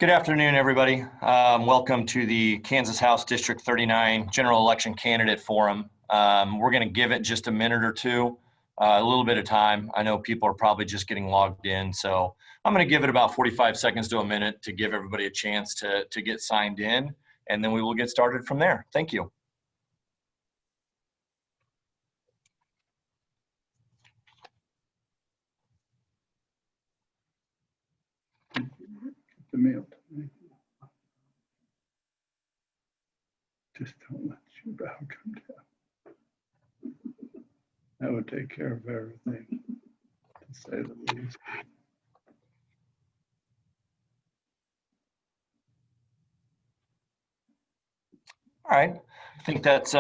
Good afternoon, everybody. Welcome to the Kansas House District 39 General Election Candidate Forum. We're going to give it just a minute or two, a little bit of time. I know people are probably just getting logged in, so I'm going to give it about 45 seconds to a minute to give everybody a chance to get signed in, and then we will get started from there. Thank you. The mail. Just don't let your bow come down. That would take care of everything, to say the least. All right, I think that's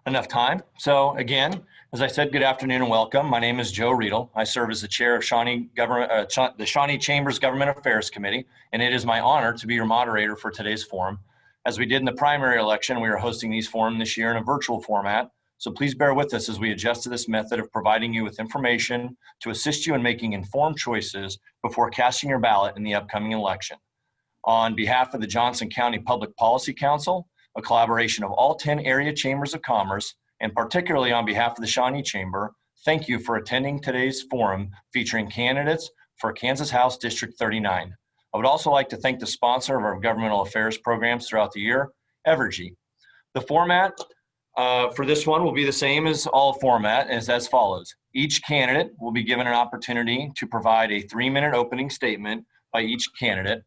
enough time. So again, as I said, good afternoon and welcome. My name is Joe Riedel. I serve as the chair of the Shawnee Chamber's Government Affairs Committee, and it is my honor to be your moderator for today's forum. As we did in the primary election, we are hosting these forums this year in a virtual format, so please bear with us as we adjust to this method of providing you with information to assist you in making informed choices before casting your ballot in the upcoming election. On behalf of the Johnson County Public Policy Council, a collaboration of all 10 area chambers of commerce, and particularly on behalf of the Shawnee Chamber, thank you for attending today's forum featuring candidates for Kansas House District 39. I would also like to thank the sponsor of our governmental affairs programs throughout the year, Evergy. The format for this one will be the same as all format, as follows. Each candidate will be given an opportunity to provide a 3-minute opening statement by each candidate,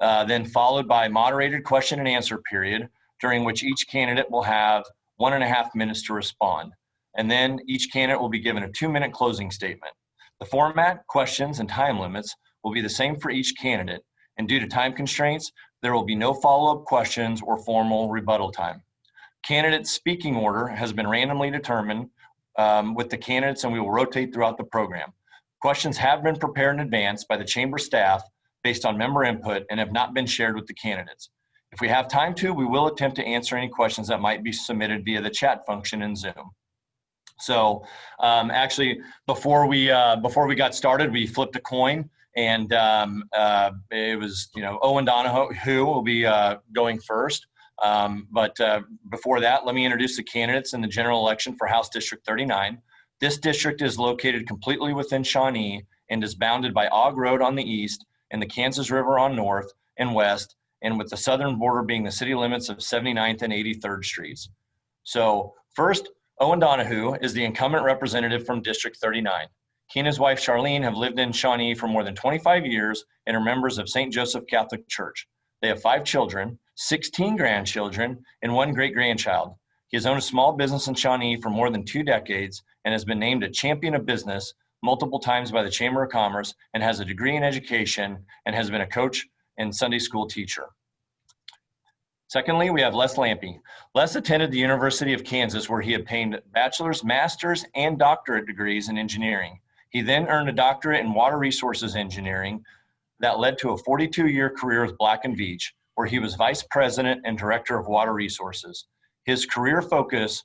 then followed by a moderated question and answer period, during which each candidate will have 1.5 minutes to respond. And then each candidate will be given a 2-minute closing statement. The format, questions, and time limits will be the same for each candidate. And due to time constraints, there will be no follow-up questions or formal rebuttal time. Candidate speaking order has been randomly determined with the candidates, and we will rotate throughout the program. Questions have been prepared in advance by the chamber staff based on member input and have not been shared with the candidates. If we have time to, we will attempt to answer any questions that might be submitted via the chat function in Zoom. So actually, before we got started, we flipped a coin, and it was Owen Donohoe who will be going first. But before that, let me introduce the candidates in the general election for House District 39. This district is located completely within Shawnee and is bounded by Ogg Road on the east and the Kansas River on north and west, and with the southern border being the city limits of 79th and 83rd Streets. So first, Owen Donohoe is the incumbent representative from District 39. He and his wife Charlene have lived in Shawnee for more than 25 years and are members of St. Joseph Catholic Church. They have 5 children, 16 grandchildren, and 1 great-grandchild. He has owned a small business in Shawnee for more than 2 decades and has been named a champion of business multiple times by the Chamber of Commerce and has a degree in education and has been a coach and Sunday school teacher. Secondly, we have Les Lampe. Les attended the University of Kansas, where he obtained bachelor's, master's, and doctorate degrees in engineering. He then earned a doctorate in water resources engineering that led to a 42-year career with Black & Veatch, where he was vice president and director of water resources. His career focus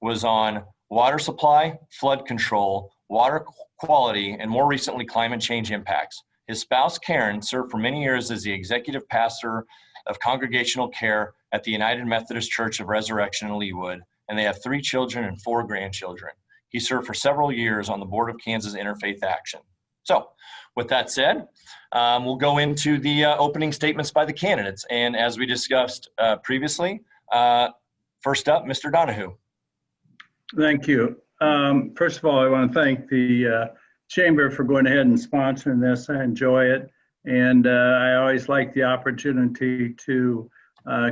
was on water supply, flood control, water quality, and more recently, climate change impacts. His spouse, Karen, served for many years as the executive pastor of congregational care at the United Methodist Church of Resurrection in Leawood, and they have 3 children and 4 grandchildren. He served for several years on the board of Kansas Interfaith Action. So with that said, we'll go into the opening statements by the candidates. And as we discussed previously, first up, Mr. Donohoe. Thank you. First of all, I want to thank the Chamber for going ahead and sponsoring this. I enjoy it. And I always like the opportunity to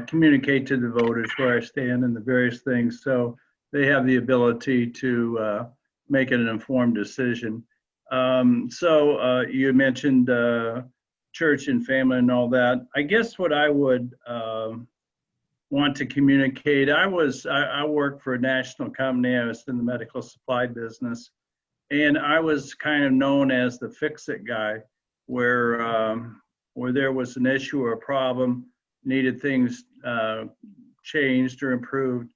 communicate to the voters where I stand and the various things, so they have the ability to make an informed decision. So you mentioned church and family and all that. I guess what I would want to communicate, I worked for a national company. I was in the medical supply business, and I was kind of known as the fix-it guy, where there was an issue or a problem, needed things changed or improved.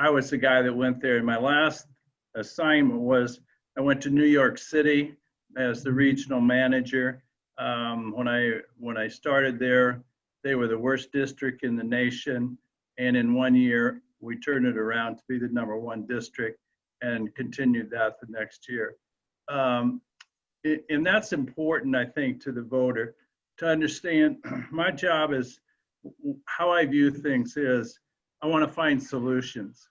I was the guy that went there. And my last assignment was I went to New York City as the regional manager. When I started there, they were the worst district in the nation. And in 1 year, we turned it around to be the #1 district and continued that the next year. And that's important, I think, to the voter to understand. My job is, how I view things is, I want to find solutions.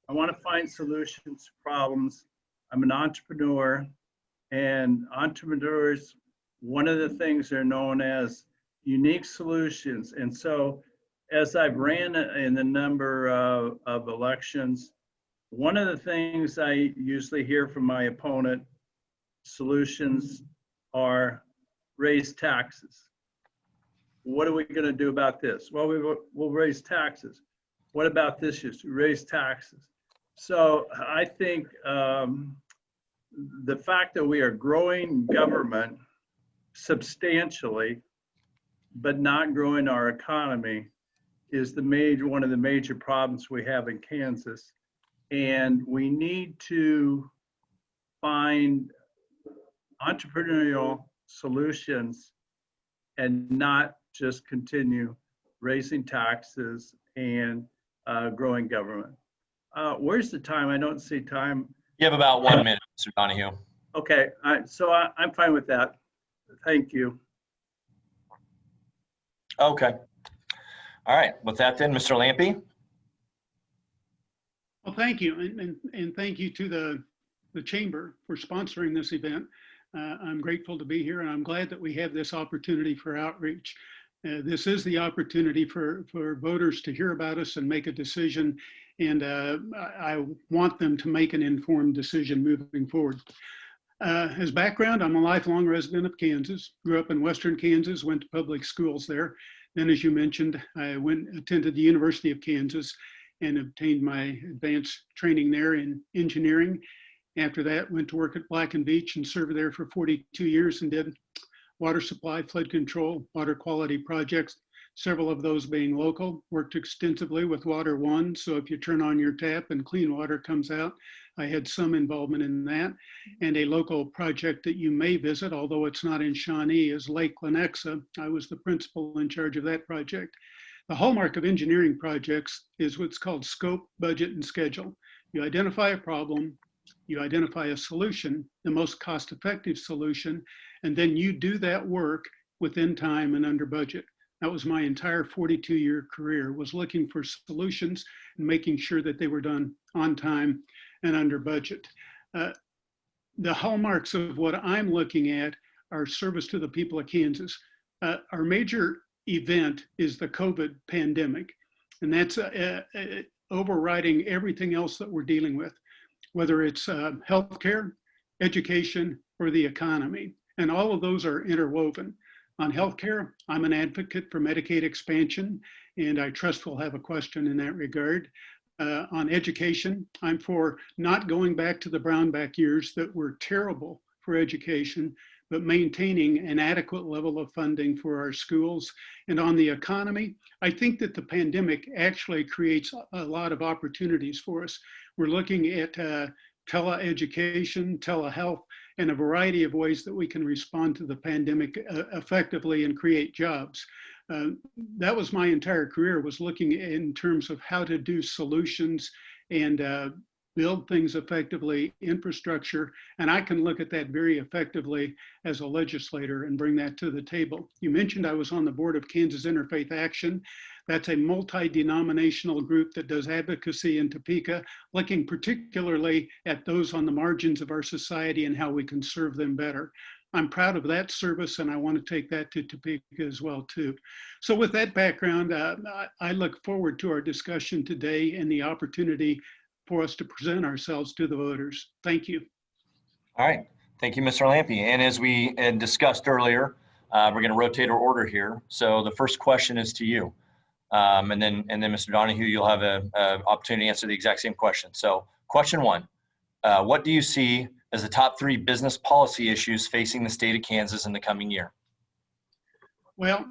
I want to find solutions to problems. I'm an entrepreneur, and entrepreneurs, one of the things they're known as unique solutions. And so as I've ran in a number of elections, one of the things I usually hear from my opponent, solutions are raise taxes. What are we going to do about this? Well, we'll raise taxes. What about this issue? Raise taxes. So I think the fact that we are growing government substantially, but not growing our economy, is one of the major problems we have in Kansas. And we need to find entrepreneurial solutions and not just continue raising taxes and growing government. Where's the time? I don't see time. You have about 1 minute, Mr. Donohoe. Okay, so I'm fine with that. Thank you. Okay. All right. With that then, Mr. Lampe. Well, thank you. And thank you to the Chamber for sponsoring this event. I'm grateful to be here, and I'm glad that we have this opportunity for outreach. This is the opportunity for voters to hear about us and make a decision, and I want them to make an informed decision moving forward. As background, I'm a lifelong resident of Kansas, grew up in Western Kansas, went to public schools there. Then, as you mentioned, I attended the University of Kansas and obtained my advanced training there in engineering. After that, went to work at Black & Veatch and served there for 42 years and did water supply, flood control, water quality projects, several of those being local. Worked extensively with Water One, so if you turn on your tap and clean water comes out, I had some involvement in that. And a local project that you may visit, although it's not in Shawnee, is Lake Lenexa. I was the principal in charge of that project. The hallmark of engineering projects is what's called scope, budget, and schedule. You identify a problem, you identify a solution, the most cost-effective solution, and then you do that work within time and under budget. That was my entire 42-year career, was looking for solutions and making sure that they were done on time and under budget. The hallmarks of what I'm looking at are service to the people of Kansas. Our major event is the COVID pandemic, and that's overriding everything else that we're dealing with, whether it's healthcare, education, or the economy. And all of those are interwoven. On healthcare, I'm an advocate for Medicaid expansion, and I trust we'll have a question in that regard. On education, I'm for not going back to the Brownback years that were terrible for education, but maintaining an adequate level of funding for our schools. And on the economy, I think that the pandemic actually creates a lot of opportunities for us. We're looking at teleeducation, telehealth, and a variety of ways that we can respond to the pandemic effectively and create jobs. That was my entire career, was looking in terms of how to do solutions and build things effectively, infrastructure, and I can look at that very effectively as a legislator and bring that to the table. You mentioned I was on the board of Kansas Interfaith Action. That's a multi-denominational group that does advocacy in Topeka, looking particularly at those on the margins of our society and how we can serve them better. I'm proud of that service, and I want to take that to Topeka as well, too. So with that background, I look forward to our discussion today and the opportunity for us to present ourselves to the voters. Thank you. All right. Thank you, Mr. Lampe. And as we had discussed earlier, we're going to rotate our order here. So the first question is to you. And then Mr. Donohoe, you'll have an opportunity to answer the exact same question. So question one, what do you see as the top 3 business policy issues facing the state of Kansas in the coming year? Well,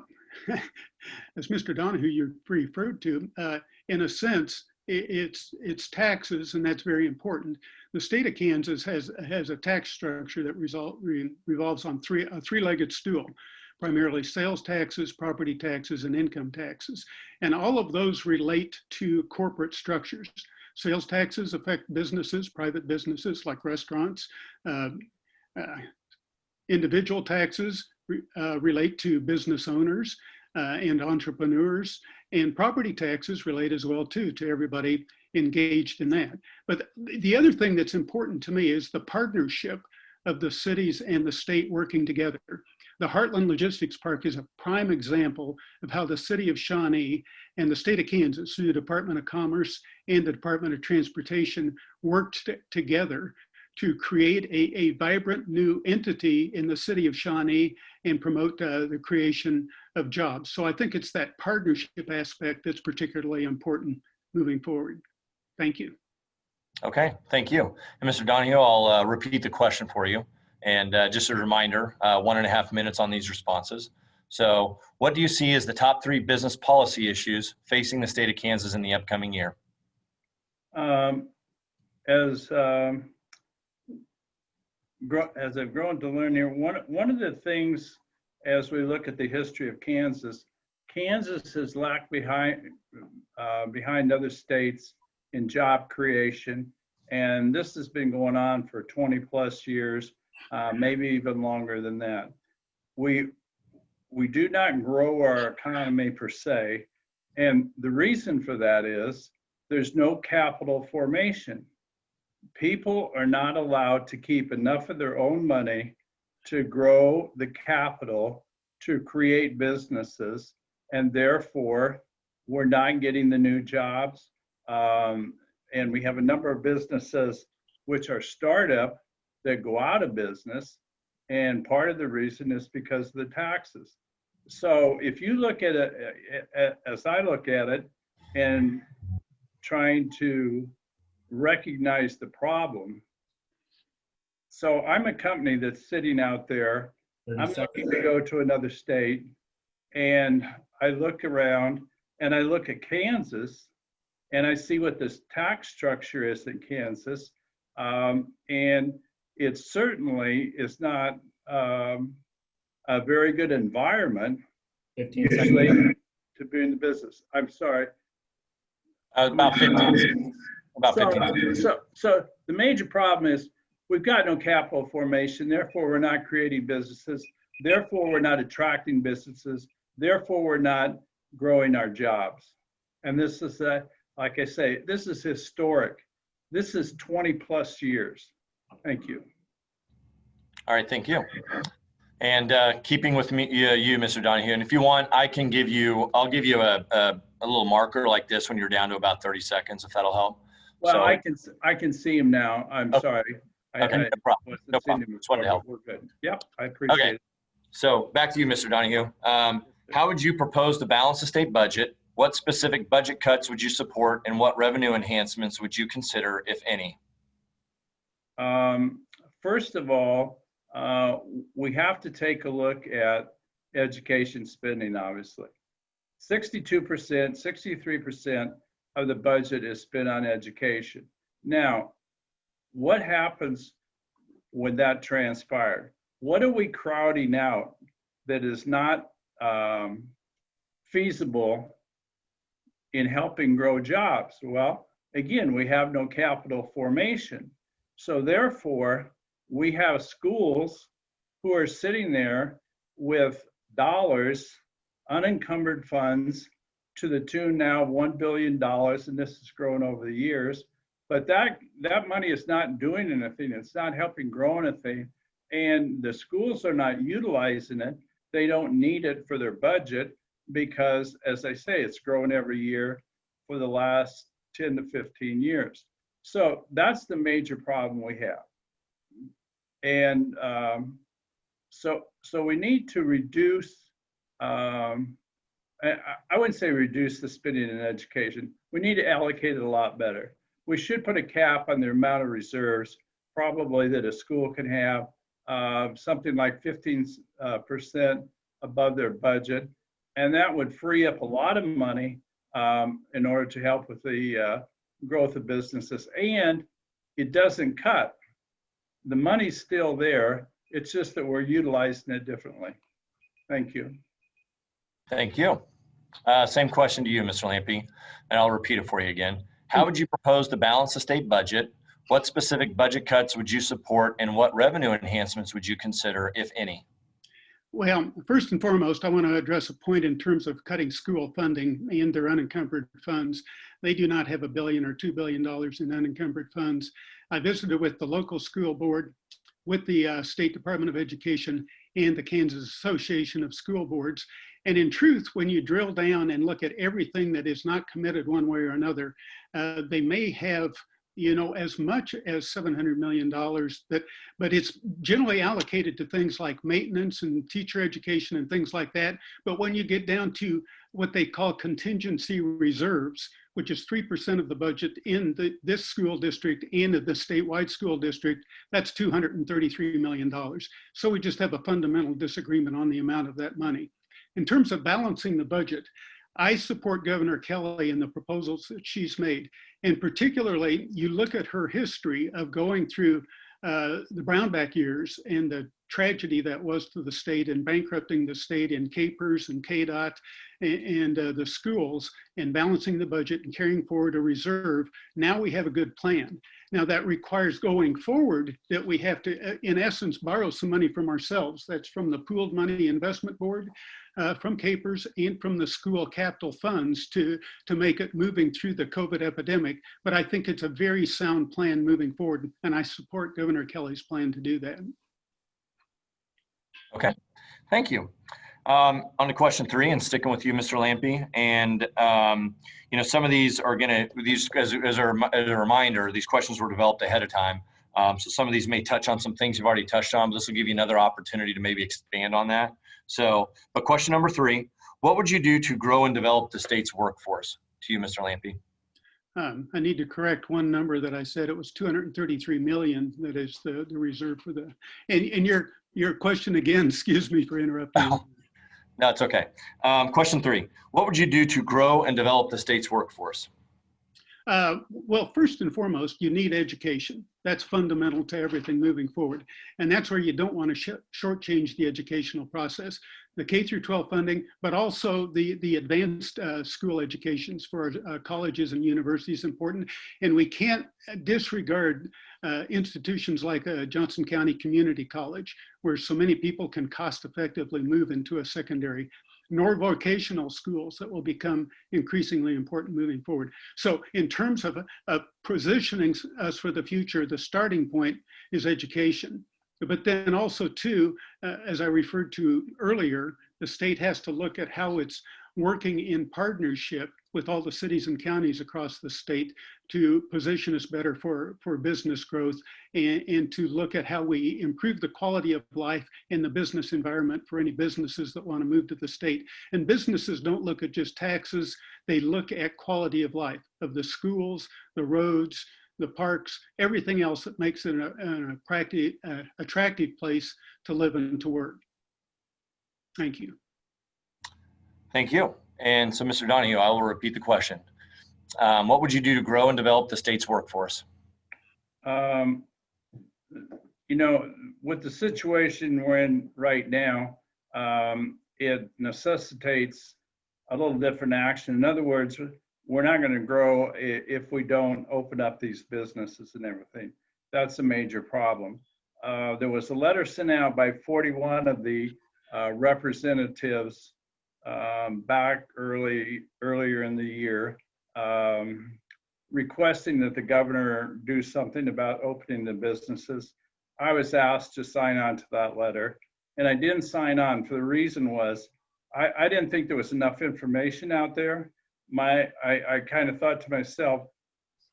as Mr. Donohoe, you referred to, in a sense, it's taxes, and that's very important. The state of Kansas has a tax structure that revolves on a three-legged stool, primarily sales taxes, property taxes, and income taxes. And all of those relate to corporate structures. Sales taxes affect businesses, private businesses like restaurants. Individual taxes relate to business owners and entrepreneurs, and property taxes relate as well too to everybody engaged in that. But the other thing that's important to me is the partnership of the cities and the state working together. The Heartland Logistics Park is a prime example of how the city of Shawnee and the state of Kansas, through the Department of Commerce and the Department of Transportation, worked together to create a vibrant new entity in the city of Shawnee and promote the creation of jobs. So I think it's that partnership aspect that's particularly important moving forward. Thank you. Okay, thank you. And Mr. Donohoe, I'll repeat the question for you. And just a reminder, 1.5 minutes on these responses. So what do you see as the top 3 business policy issues facing the state of Kansas in the upcoming year? As I've grown to learn here, one of the things as we look at the history of Kansas, Kansas has lagged behind other states in job creation, and this has been going on for 20 plus years, maybe even longer than that. We do not grow our economy per se, and the reason for that is there's no capital formation. People are not allowed to keep enough of their own money to grow the capital to create businesses, and therefore we're not getting the new jobs. And we have a number of businesses which are startup that go out of business, and part of the reason is because of the taxes. So if you look at it, as I look at it, and trying to recognize the problem. So I'm a company that's sitting out there. I'm looking to go to another state, and I look around and I look at Kansas and I see what this tax structure is in Kansas. And it certainly is not a very good environment usually to be in the business. I'm sorry. About 15. About 15. So the major problem is we've got no capital formation, therefore we're not creating businesses, therefore we're not attracting businesses, therefore we're not growing our jobs. And this is, like I say, this is historic. This is 20 plus years. Thank you. All right, thank you. And keeping with me, you, Mr. Donohoe, and if you want, I'll give you a little marker like this when you're down to about 30 seconds, if that'll help. Well, so, I can see him now. I'm sorry. Okay, no problem. No problem. Just wanted to help. We're good. Yep, I appreciate it. So back to you, Mr. Donohoe. How would you propose to balance the state budget? What specific budget cuts would you support, and what revenue enhancements would you consider, if any? First of all, we have to take a look at education spending, obviously. 62%, 63% of the budget is spent on education. Now, what happens when that transpired? What are we crowding out that is not feasible in helping grow jobs? Well, again, we have no capital formation. So therefore, we have schools who are sitting there with dollars, unencumbered funds, to the tune now of $1 billion, and this has grown over the years. But that money is not doing anything. It's not helping grow anything. And the schools are not utilizing it. They don't need it for their budget because, as I say, it's grown every year for the last 10 to 15 years. So that's the major problem we have. And so we need to reduce, I wouldn't say reduce the spending in education. We need to allocate it a lot better. We should put a cap on the amount of reserves, probably that a school can have, something like 15% above their budget. And that would free up a lot of money in order to help with the growth of businesses, and it doesn't cut. The money's still there. It's just that we're utilizing it differently. Thank you. Thank you. Same question to you, Mr. Lampe, and I'll repeat it for you again. How would you propose to balance the state budget? What specific budget cuts would you support, and what revenue enhancements would you consider, if any? Well, first and foremost, I want to address a point in terms of cutting school funding and their unencumbered funds. They do not have $1 billion or $2 billion in unencumbered funds. I visited with the local school board, with the State Department of Education, and the Kansas Association of School Boards. And in truth, when you drill down and look at everything that is not committed one way or another, they may have, you know, as much as $700 million, but it's generally allocated to things like maintenance and teacher education and things like that. But when you get down to what they call contingency reserves, which is 3% of the budget in this school district and the statewide school district, that's $233 million. So we just have a fundamental disagreement on the amount of that money. In terms of balancing the budget, I support Governor Kelly in the proposals that she's made. And particularly, you look at her history of going through the Brownback years and the tragedy that was to the state and bankrupting the state in KPERS and KDOT and the schools and balancing the budget and carrying forward a reserve. Now we have a good plan. Now that requires going forward that we have to, in essence, borrow some money from ourselves. That's from the Pooled Money Investment Board, from KPERS, and from the school capital funds to make it moving through the COVID epidemic. But I think it's a very sound plan moving forward, and I support Governor Kelly's plan to do that. Okay, thank you. On to question 3, and sticking with you, Mr. Lampe, and you know, some of these are gonna, these as a reminder, these questions were developed ahead of time. So some of these may touch on some things you've already touched on, but this will give you another opportunity to maybe expand on that. So, but question number 3, what would you do to grow and develop the state's workforce? To you, Mr. Lampe. I need to correct one number that I said. It was 233 million. That is the reserve for the, and your question again, excuse me for interrupting. No, it's okay. Question 3, what would you do to grow and develop the state's workforce? Well, first and foremost, you need education. That's fundamental to everything moving forward. And that's where you don't want to shortchange the educational process, the K through 12 funding, but also the advanced school educations for colleges and universities is important. And we can't disregard institutions like Johnson County Community College, where so many people can cost effectively move into a secondary, nor vocational schools that will become increasingly important moving forward. So in terms of positioning us for the future, the starting point is education. But then also too, as I referred to earlier, the state has to look at how it's working in partnership with all the cities and counties across the state to position us better for business growth and to look at how we improve the quality of life in the business environment for any businesses that want to move to the state. And businesses don't look at just taxes, they look at quality of life, of the schools, the roads, the parks, everything else that makes it an attractive place to live and to work. Thank you. Thank you. And so, Mr. Donohoe, I will repeat the question. What would you do to grow and develop the state's workforce? You know, with the situation we're in right now, it necessitates a little different action. In other words, we're not going to grow if we don't open up these businesses and everything. That's a major problem. There was a letter sent out by 41 of the representatives back earlier in the year, requesting that the governor do something about opening the businesses. I was asked to sign on to that letter, and I didn't sign on. For the reason was, I didn't think there was enough information out there. I kind of thought to myself,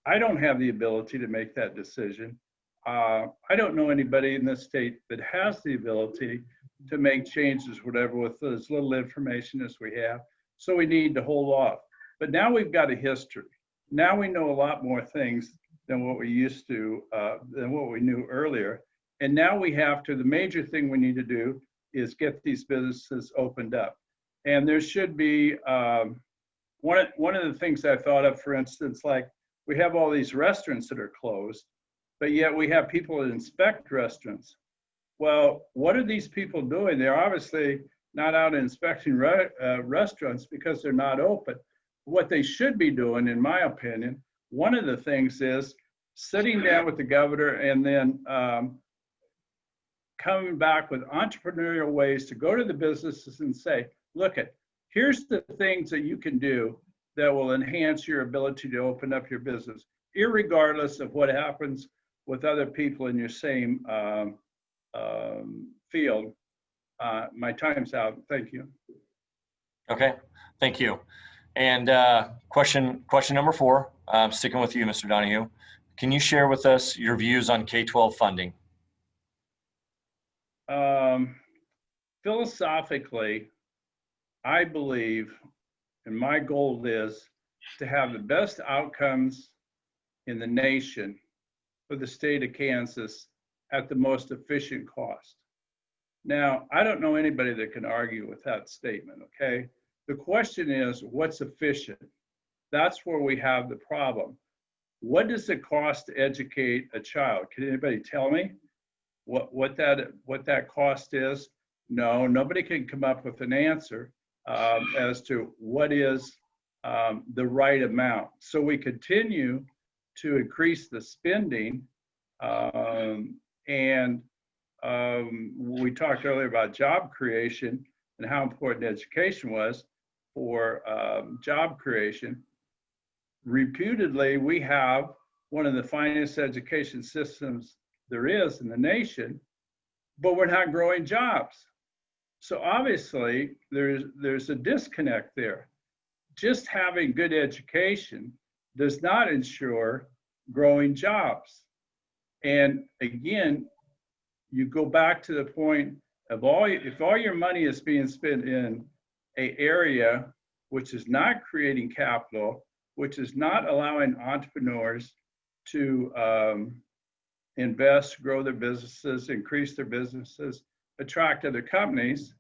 I don't have the ability to make that decision. I don't know anybody in this state that has the ability to make changes, whatever, with as little information as we have. So we need to hold off. But now we've got a history. Now we know a lot more things than what we used to, than what we knew earlier. And now we have to, the major thing we need to do is get these businesses opened up. And there should be, one of the things I thought of, for instance, like we have all these restaurants that are closed, but yet we have people that inspect restaurants. Well, what are these people doing? They're obviously not out inspecting restaurants because they're not open. What they should be doing, in my opinion, one of the things is sitting down with the governor and then coming back with entrepreneurial ways to go to the businesses and say, look, here's the things that you can do that will enhance your ability to open up your business, irregardless of what happens with other people in your same field. My time's out. Thank you. Okay, thank you. And question number 4, sticking with you, Mr. Donohoe. Can you share with us your views on K-12 funding? Philosophically, I believe, and my goal is to have the best outcomes in the nation for the state of Kansas at the most efficient cost. Now, I don't know anybody that can argue with that statement, okay? The question is, what's efficient? That's where we have the problem. What does it cost to educate a child? Can anybody tell me what that cost is? No, nobody can come up with an answer as to what is the right amount. So we continue to increase the spending, and we talked earlier about job creation and how important education was for job creation. Reputedly, we have one of the finest education systems there is in the nation, but we're not growing jobs. So obviously, there's a disconnect there. Just having good education does not ensure growing jobs. And again, you go back to the point of if all your money is being spent in an area which is not creating capital, which is not allowing entrepreneurs to invest, grow their businesses, increase their businesses, attract other companies,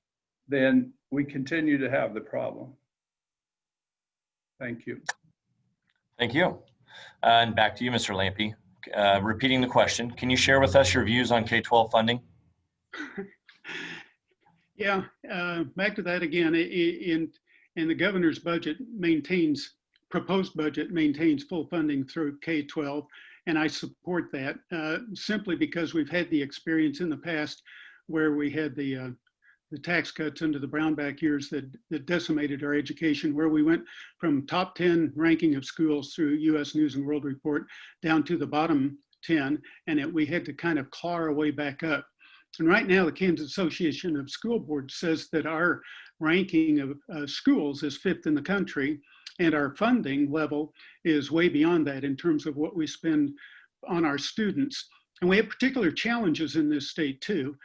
then we continue to have the problem. Thank you. Thank you. And back to you, Mr. Lampe. Repeating the question, can you share with us your views on K-12 funding? Yeah, back to that again. In the governor's budget proposed budget maintains full funding through K-12, and I support that simply because we've had the experience in the past where we had the tax cuts under the Brownback years that decimated our education, where we went from top 10 ranking of schools through U.S. News and World Report down to the bottom 10, and we had to kind of claw our way back up. And right now, the Kansas Association of School Boards says that our ranking of schools is 5th in the country, and our funding level is way beyond that in terms of what we spend on our students. And we have particular challenges in this state too.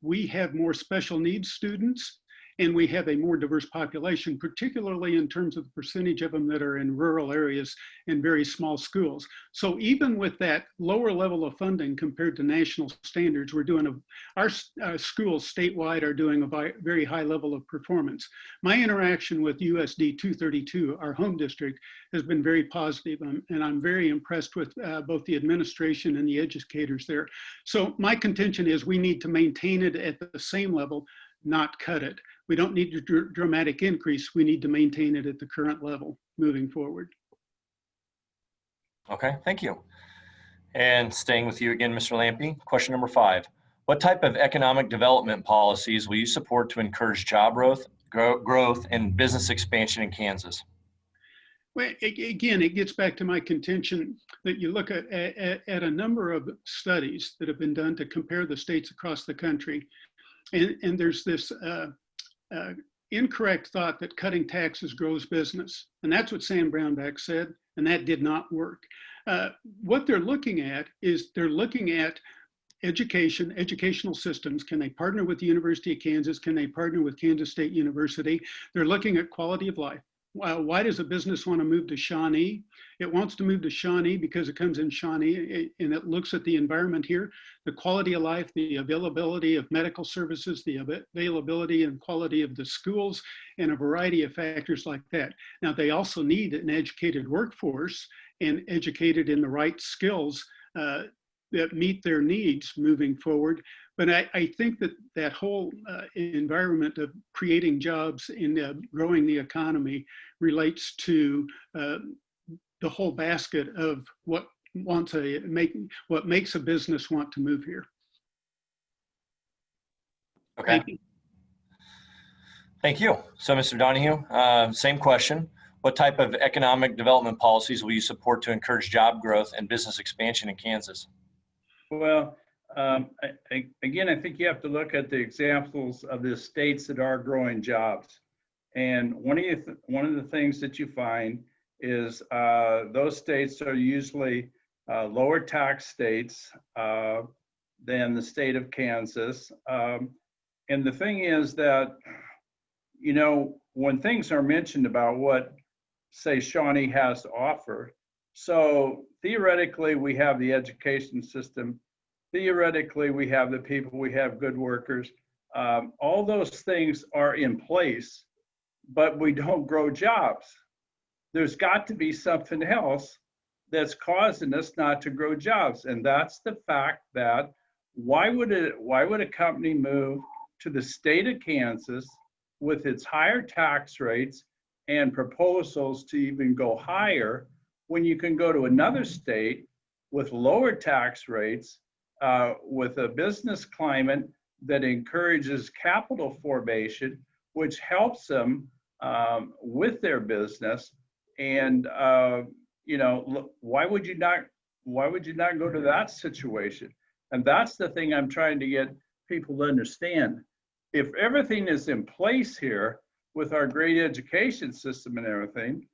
We have more special needs students, and we have a more diverse population, particularly in terms of the percentage of them that are in rural areas and very small schools. So even with that lower level of funding compared to national standards, our schools statewide are doing a very high level of performance. My interaction with USD 232, our home district, has been very positive, and I'm very impressed with both the administration and the educators there. So my contention is we need to maintain it at the same level, not cut it. We don't need a dramatic increase. We need to maintain it at the current level moving forward. Okay, thank you. And staying with you again, Mr. Lampe, question number 5. What type of economic development policies will you support to encourage job growth and business expansion in Kansas? Well, again, it gets back to my contention that you look at a number of studies that have been done to compare the states across the country. And there's this incorrect thought that cutting taxes grows business. And that's what Sam Brownback said, and that did not work. What they're looking at is they're looking at educational systems. Can they partner with the University of Kansas? Can they partner with Kansas State University? They're looking at quality of life. why does a business want to move to Shawnee? It wants to move to Shawnee because it comes in Shawnee and it looks at the environment here, the quality of life, the availability of medical services, the availability and quality of the schools, and a variety of factors like that. Now, they also need an educated workforce and educated in the right skills that meet their needs moving forward. But I think that that whole environment of creating jobs and growing the economy relates to the whole basket of what makes a business want to move here. Okay. Thank you. Thank you. So, Mr. Donohoe, same question. What type of economic development policies will you support to encourage job growth and business expansion in Kansas? Well, again, I think you have to look at the examples of the states that are growing jobs. And one of the things that you find is those states are usually lower tax states than the state of Kansas. And the thing is that, you know, when things are mentioned about what, say, Shawnee has to offer, so theoretically, we have the education system. Theoretically, we have the people, we have good workers. All those things are in place, but we don't grow jobs. There's got to be something else that's causing us not to grow jobs. And that's the fact that why would a company move to the state of Kansas with its higher tax rates and proposals to even go higher when you can go to another state with lower tax rates, with a business climate that encourages capital formation, which helps them with their business. And you know, why would you not go to that situation? And that's the thing I'm trying to get people to understand. If everything is in place here with our great education system and everything,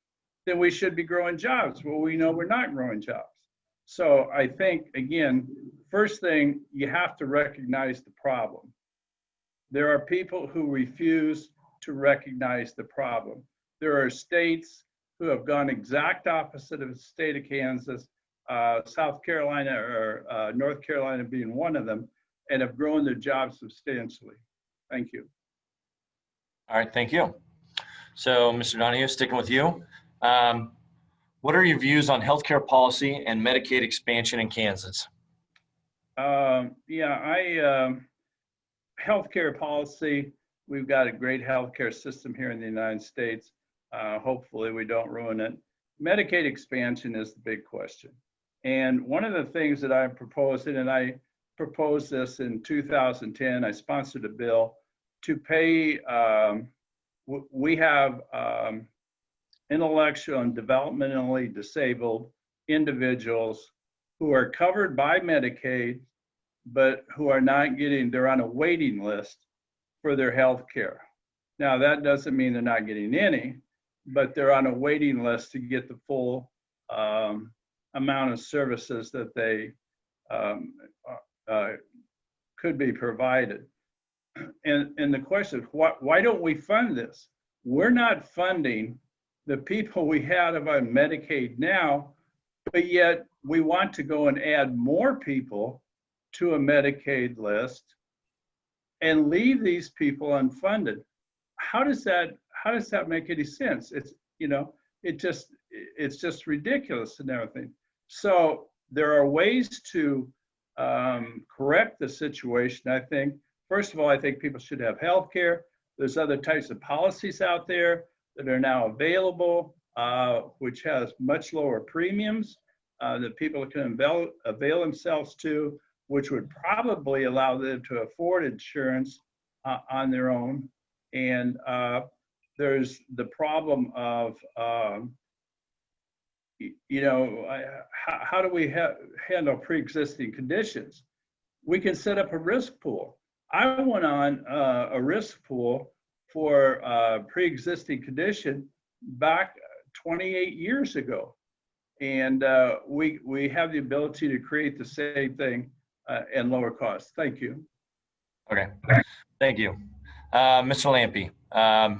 then we should be growing jobs. Well, we know we're not growing jobs. So I think, again, first thing, you have to recognize the problem. There are people who refuse to recognize the problem. There are states who have gone exact opposite of the state of Kansas, South Carolina or North Carolina being one of them, and have grown their jobs substantially. Thank you. All right, thank you. So, Mr. Donohoe, sticking with you. What are your views on healthcare policy and Medicaid expansion in Kansas? Healthcare policy, we've got a great healthcare system here in the United States. Hopefully we don't ruin it. Medicaid expansion is the big question. And one of the things that I'm proposing, and I proposed this in 2010, I sponsored a bill to pay, we have intellectual and developmentally disabled individuals who are covered by Medicaid, but who are not getting, they're on a waiting list for their health care. Now, that doesn't mean they're not getting any, but they're on a waiting list to get the full amount of services that they could be provided. And the question is, why don't we fund this? We're not funding the people we have on Medicaid now, but yet we want to go and add more people to a Medicaid list and leave these people unfunded. How does that make any sense? It's, you know, it's just ridiculous and everything. So there are ways to correct the situation. I think, first of all, I think people should have health care. There's other types of policies out there that are now available, which has much lower premiums that people can avail themselves to, which would probably allow them to afford insurance on their own. And there's the problem of, you know, how do we handle pre-existing conditions? We can set up a risk pool. I went on a risk pool for pre-existing condition back 28 years ago. And we have the ability to create the same thing and lower costs. Thank you. Okay, thank you. Mr. Lampe,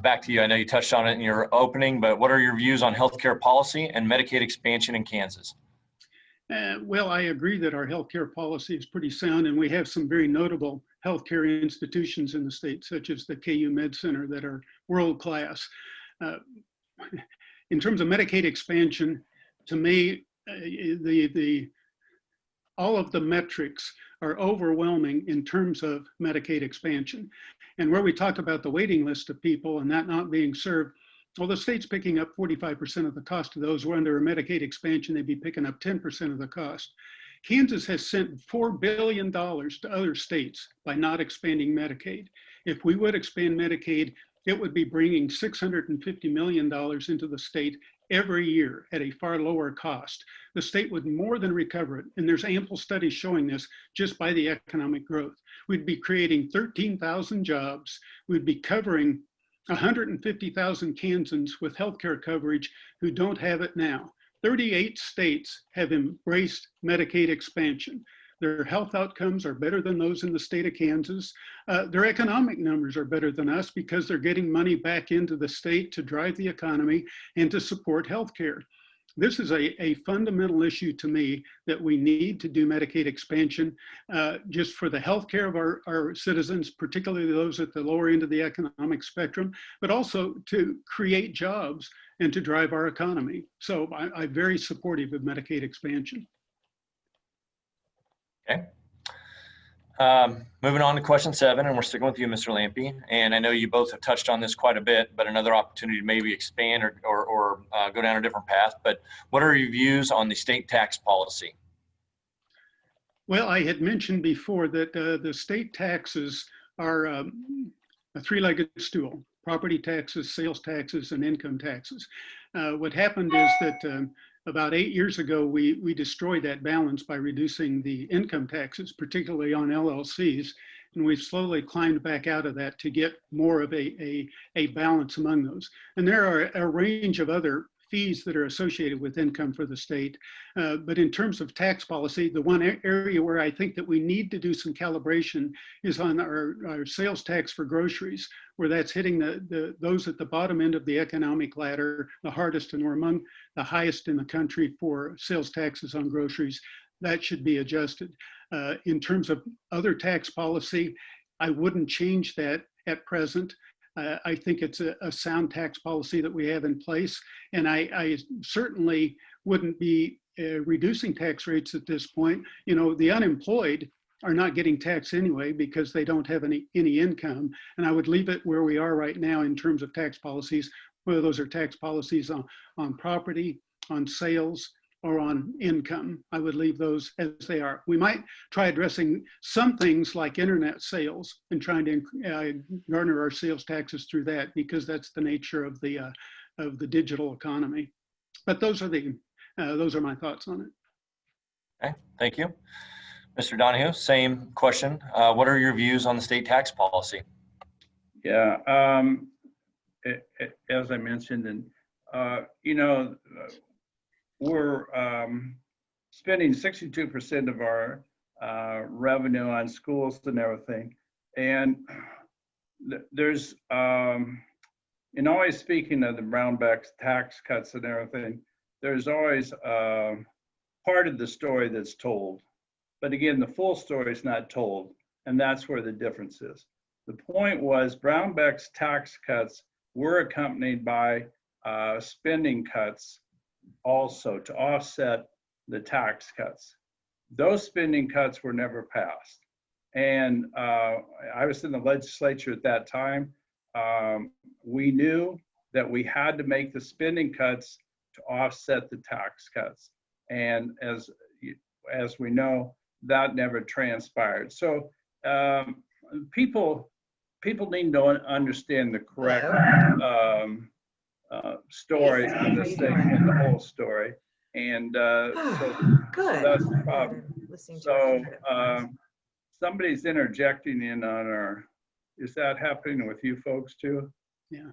back to you. I know you touched on it in your opening, but what are your views on healthcare policy and Medicaid expansion in Kansas? Well, I agree that our healthcare policy is pretty sound, and we have some very notable healthcare institutions in the state, such as the KU Med Center, that are world class. In terms of Medicaid expansion, to me, all of the metrics are overwhelming in terms of Medicaid expansion. And where we talk about the waiting list of people and that not being served, well, the state's picking up 45% of the cost of those. Who are under a Medicaid expansion, they'd be picking up 10% of the cost. Kansas has sent $4 billion to other states by not expanding Medicaid. If we would expand Medicaid, it would be bringing $650 million into the state every year at a far lower cost. The state would more than recover it. And there's ample studies showing this just by the economic growth. We'd be creating 13,000 jobs. We'd be covering 150,000 Kansans with healthcare coverage who don't have it now. 38 states have embraced Medicaid expansion. Their health outcomes are better than those in the state of Kansas. Their economic numbers are better than us because they're getting money back into the state to drive the economy and to support healthcare. This is a fundamental issue to me that we need to do Medicaid expansion just for the healthcare of our citizens, particularly those at the lower end of the economic spectrum, but also to create jobs and to drive our economy. So I'm very supportive of Medicaid expansion. Okay. Moving on to question 7, and we're sticking with you, Mr. Lampe. And I know you both have touched on this quite a bit, but another opportunity to maybe expand or go down a different path. But what are your views on the state tax policy? Well, I had mentioned before that the state taxes are a three-legged stool: property taxes, sales taxes, and income taxes. What happened is that about 8 years ago, we destroyed that balance by reducing the income taxes, particularly on LLCs, and we've slowly climbed back out of that to get more of a balance among those. And there are a range of other fees that are associated with income for the state. But in terms of tax policy, the one area where I think that we need to do some calibration is on our sales tax for groceries, where that's hitting those at the bottom end of the economic ladder the hardest, and we're among the highest in the country for sales taxes on groceries. That should be adjusted. In terms of other tax policy, I wouldn't change that at present. I think it's a sound tax policy that we have in place, and I certainly wouldn't be reducing tax rates at this point. You know, the unemployed are not getting taxed anyway because they don't have any income, and I would leave it where we are right now in terms of tax policies, whether those are tax policies on property, on sales, or on income. I would leave those as they are. We might try addressing some things like internet sales and trying to garner our sales taxes through that, because that's the nature of the digital economy. But those are my thoughts on it. Okay, thank you. Mr. Donohoe, same question. What are your views on the state tax policy? Yeah, as I mentioned, and you know, we're spending 62% of our revenue on schools and everything. And there's, in always speaking of the Brownback's tax cuts and everything, there's always part of the story that's told. But again, the full story is not told, and that's where the difference is. The point was Brownback's tax cuts were accompanied by spending cuts also to offset the tax cuts. Those spending cuts were never passed. And I was in the legislature at that time. We knew that we had to make the spending cuts to offset the tax cuts. And as we know, that never transpired. So people need to understand the correct story of this thing and the whole story. And so that's the problem. So somebody's interjecting in on our, is that happening with you folks too? Yeah.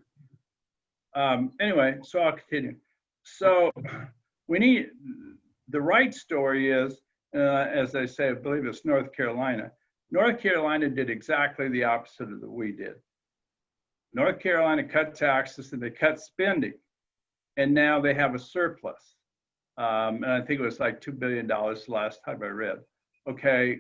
Anyway, so I'll continue. So we need, the right story is, as I say, I believe it's North Carolina. North Carolina did exactly the opposite of what we did. North Carolina cut taxes and they cut spending, and now they have a surplus. And I think it was like $2 billion last time I read. Okay,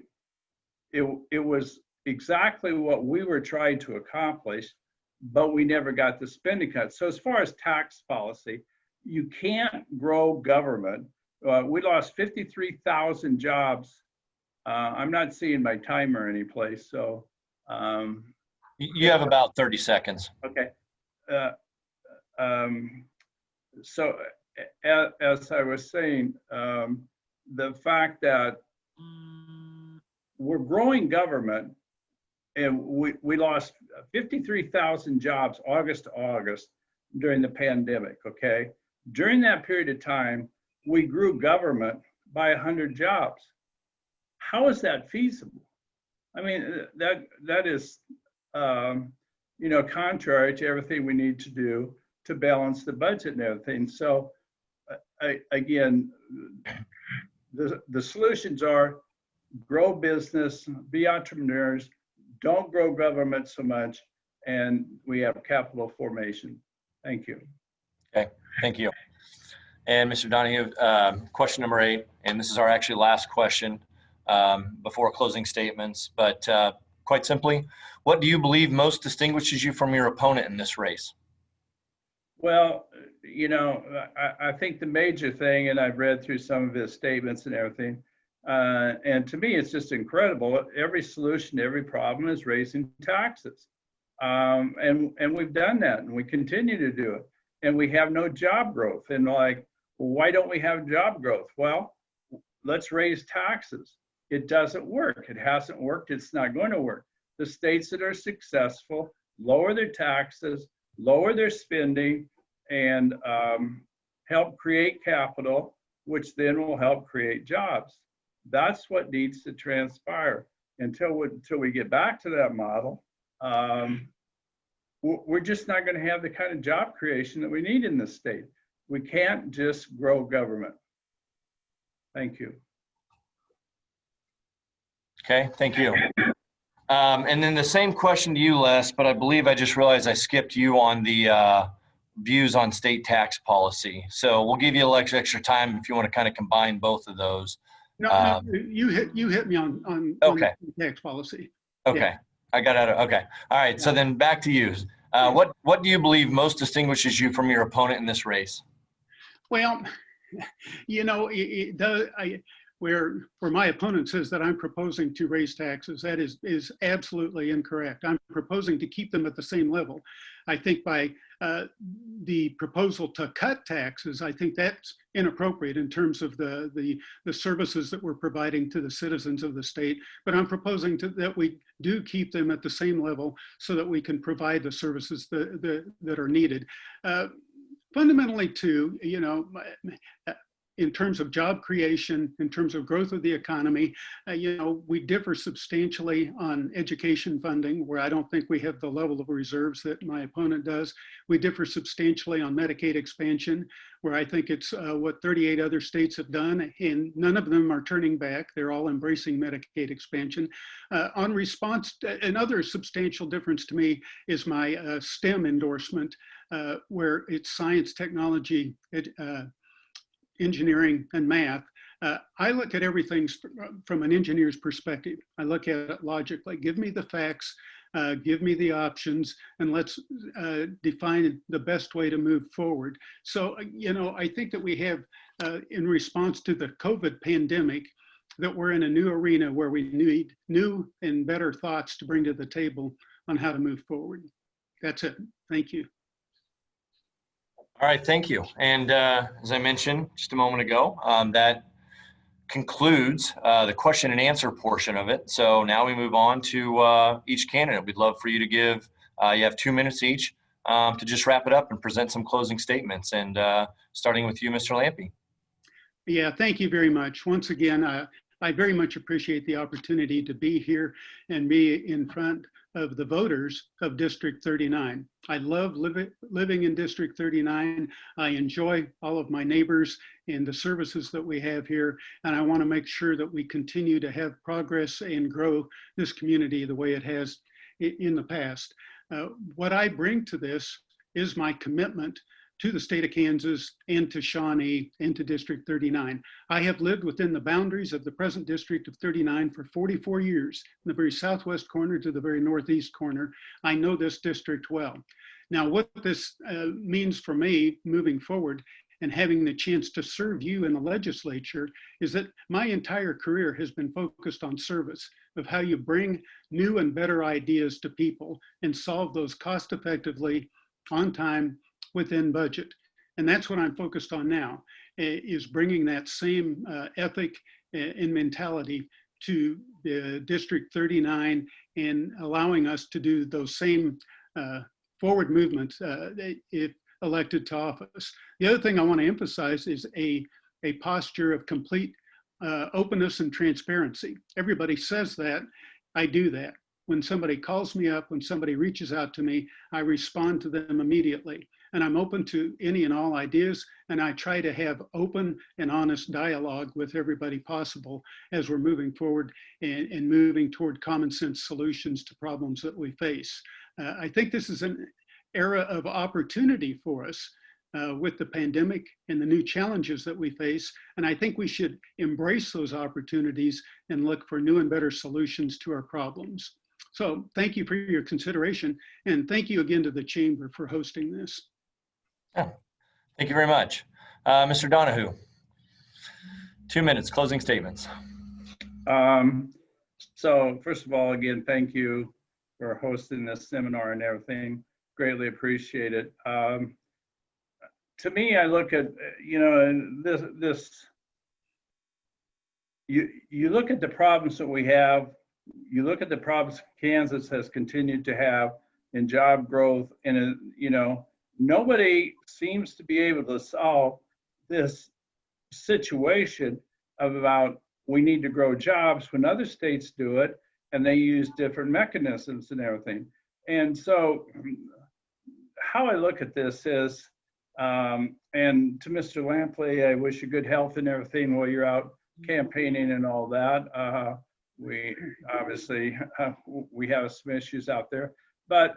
it was exactly what we were trying to accomplish, but we never got the spending cut. So as far as tax policy, you can't grow government. We lost 53,000 jobs. I'm not seeing my timer anyplace, so. You have about 30 seconds. Okay. So as I was saying, the fact that we're growing government and we lost 53,000 jobs August to August during the pandemic, okay? During that period of time, we grew government by 100 jobs. How is that feasible? I mean, that is, you know, contrary to everything we need to do to balance the budget and everything. So again, the solutions are grow business, be entrepreneurs, don't grow government so much, and we have capital formation. Thank you. Okay, thank you. And Mr. Donohoe, question number 8, and this is our actually last question before closing statements, but quite simply, what do you believe most distinguishes you from your opponent in this race? Well, you know, I think the major thing, and I've read through some of his statements and everything, and to me, it's just incredible. Every solution to every problem is raising taxes. And we've done that, and we continue to do it. And we have no job growth. And like, why don't we have job growth? Well, let's raise taxes. It doesn't work. It hasn't worked. It's not going to work. The states that are successful lower their taxes, lower their spending, and help create capital, which then will help create jobs. That's what needs to transpire. Until we get back to that model, we're just not going to have the kind of job creation that we need in this state. We can't just grow government. Thank you. Okay, thank you. And then the same question to you, Les, but I believe I just realized I skipped you on the views on state tax policy. So we'll give you a little extra time if you want to kind of combine both of those. No, you hit me on Okay. tax policy. Okay, yeah. I got it. Okay, all right. So then back to you. What do you believe most distinguishes you from your opponent in this race? Well, you know, where my opponent says that I'm proposing to raise taxes, that is absolutely incorrect. I'm proposing to keep them at the same level. I think by the proposal to cut taxes, I think that's inappropriate in terms of the services that we're providing to the citizens of the state. But I'm proposing that we do keep them at the same level so that we can provide the services that are needed. Fundamentally, too, you know, in terms of job creation, in terms of growth of the economy, you know, we differ substantially on education funding, where I don't think we have the level of reserves that my opponent does. We differ substantially on Medicaid expansion, where I think it's what 38 other states have done, and none of them are turning back. They're all embracing Medicaid expansion. On response, another substantial difference to me is my STEM endorsement, where it's science, technology, engineering, and math. I look at everything from an engineer's perspective. I look at it logically. Give me the facts, give me the options, and let's define the best way to move forward. So, you know, I think that we have, in response to the COVID pandemic, that we're in a new arena where we need new and better thoughts to bring to the table on how to move forward. That's it. Thank you. All right, thank you. And as I mentioned just a moment ago, that concludes the question and answer portion of it. So now we move on to each candidate. We'd love for you to give, you have 2 minutes each to just wrap it up and present some closing statements. And starting with you, Mr. Lampe. Yeah, thank you very much. Once again, I very much appreciate the opportunity to be here and be in front of the voters of District 39. I love living in District 39. I enjoy all of my neighbors and the services that we have here. And I want to make sure that we continue to have progress and grow this community the way it has in the past. What I bring to this is my commitment to the state of Kansas and to Shawnee and to District 39. I have lived within the boundaries of the present District of 39 for 44 years, from the very southwest corner to the very northeast corner. I know this district well. Now, what this means for me moving forward and having the chance to serve you in the legislature is that my entire career has been focused on service, of how you bring new and better ideas to people and solve those cost effectively, on time, within budget. And that's what I'm focused on now, is bringing that same ethic and mentality to District 39 and allowing us to do those same forward movements if elected to office. The other thing I want to emphasize is a posture of complete openness and transparency. Everybody says that. I do that. When somebody calls me up, when somebody reaches out to me, I respond to them immediately. And I'm open to any and all ideas, and I try to have open and honest dialogue with everybody possible as we're moving forward and moving toward common sense solutions to problems that we face. I think this is an era of opportunity for us with the pandemic and the new challenges that we face. And I think we should embrace those opportunities and look for new and better solutions to our problems. So thank you for your consideration. And thank you again to the Chamber for hosting this. Yeah. Thank you very much. Mr. Donohoe, 2 minutes, closing statements. So first of all, again, thank you for hosting this seminar and everything. Greatly appreciate it. To me, I look at, you look at the problems that we have, you look at the problems Kansas has continued to have in job growth, and, nobody seems to be able to solve this situation about we need to grow jobs when other states do it, and they use different mechanisms and everything. And so how I look at this is, and to Mr. Lampley, I wish you good health and everything while you're out campaigning and all that. We obviously, we have some issues out there, but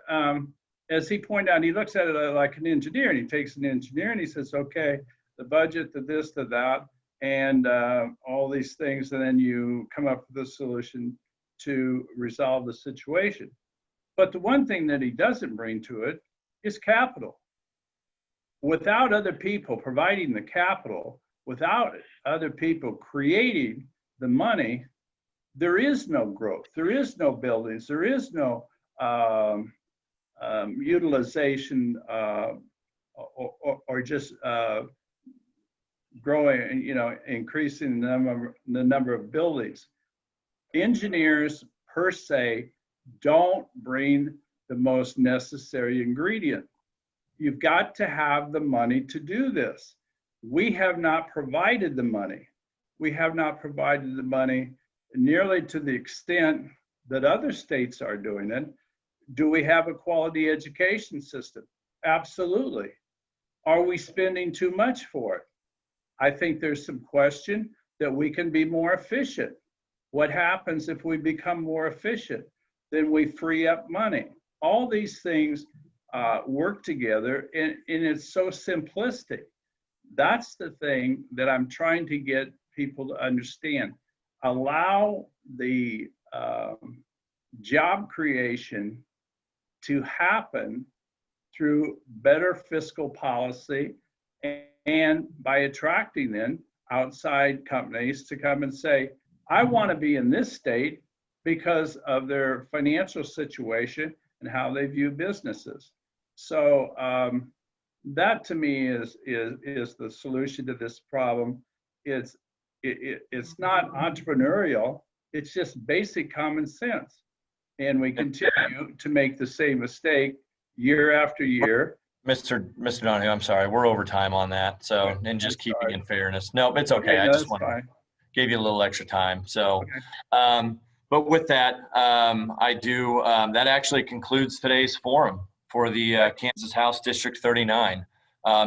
as he pointed out, he looks at it like an engineer, and he takes an engineer and he says, okay, the budget, the this, the that, and all these things, and then you come up with a solution to resolve the situation. But the one thing that he doesn't bring to it is capital. Without other people providing the capital, without other people creating the money, there is no growth, there is no buildings, there is no utilization or just growing, increasing the number of buildings. Engineers per se don't bring the most necessary ingredient. You've got to have the money to do this. We have not provided the money. We have not provided the money nearly to the extent that other states are doing it. Do we have a quality education system? Absolutely. Are we spending too much for it? I think there's some question that we can be more efficient. What happens if we become more efficient? Then we free up money. All these things work together, and it's so simplistic. That's the thing that I'm trying to get people to understand. Allow the job creation to happen through better fiscal policy and by attracting then outside companies to come and say, I want to be in this state because of their financial situation and how they view businesses. So that to me is the solution to this problem. It's not entrepreneurial, it's just basic common sense. And we continue to make the same mistake year after year. Mr. Donohoe, I'm sorry, we're over time on that. So, and just keeping in fairness. No, it's okay. I just wanted to give you a little extra time. So, but with that, I do, that actually concludes today's forum for the Kansas House District 39.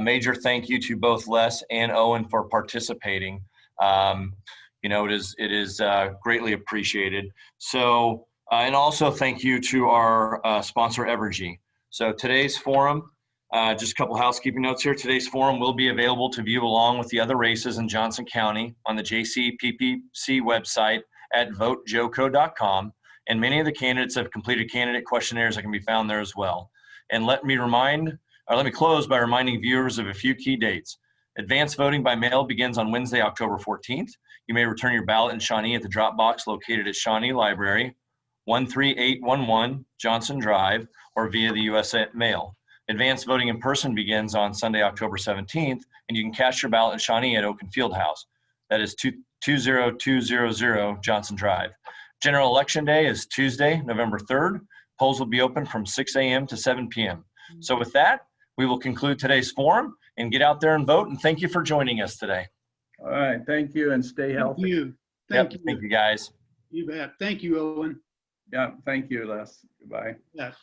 Major thank you to both Les and Owen for participating. It is greatly appreciated. So And also thank you to our sponsor, Evergy. So today's forum, just a couple housekeeping notes here. Today's forum will be available to view along with the other races in Johnson County on the JCPPC website at votejoco.com. And many of the candidates have completed candidate questionnaires that can be found there as well. And let me close by reminding viewers of a few key dates. Advanced voting by mail begins on Wednesday, October 14th. You may return your ballot in Shawnee at the drop box located at Shawnee Library, 13811 Johnson Drive, or via the U.S. mail. Advanced voting in person begins on Sunday, October 17th, and you can cast your ballot in Shawnee at Oaken Fieldhouse. That is 20200 Johnson Drive. General Election Day is Tuesday, November 3rd. Polls will be open from 6 a.m. to 7 p.m. So with that, we will conclude today's forum and get out there and vote. And thank you for joining us today. All right, thank you, and stay healthy. Thank you. Thank you, guys. You bet. Thank you, Owen. Yeah, thank you, Les. Goodbye. Yeah.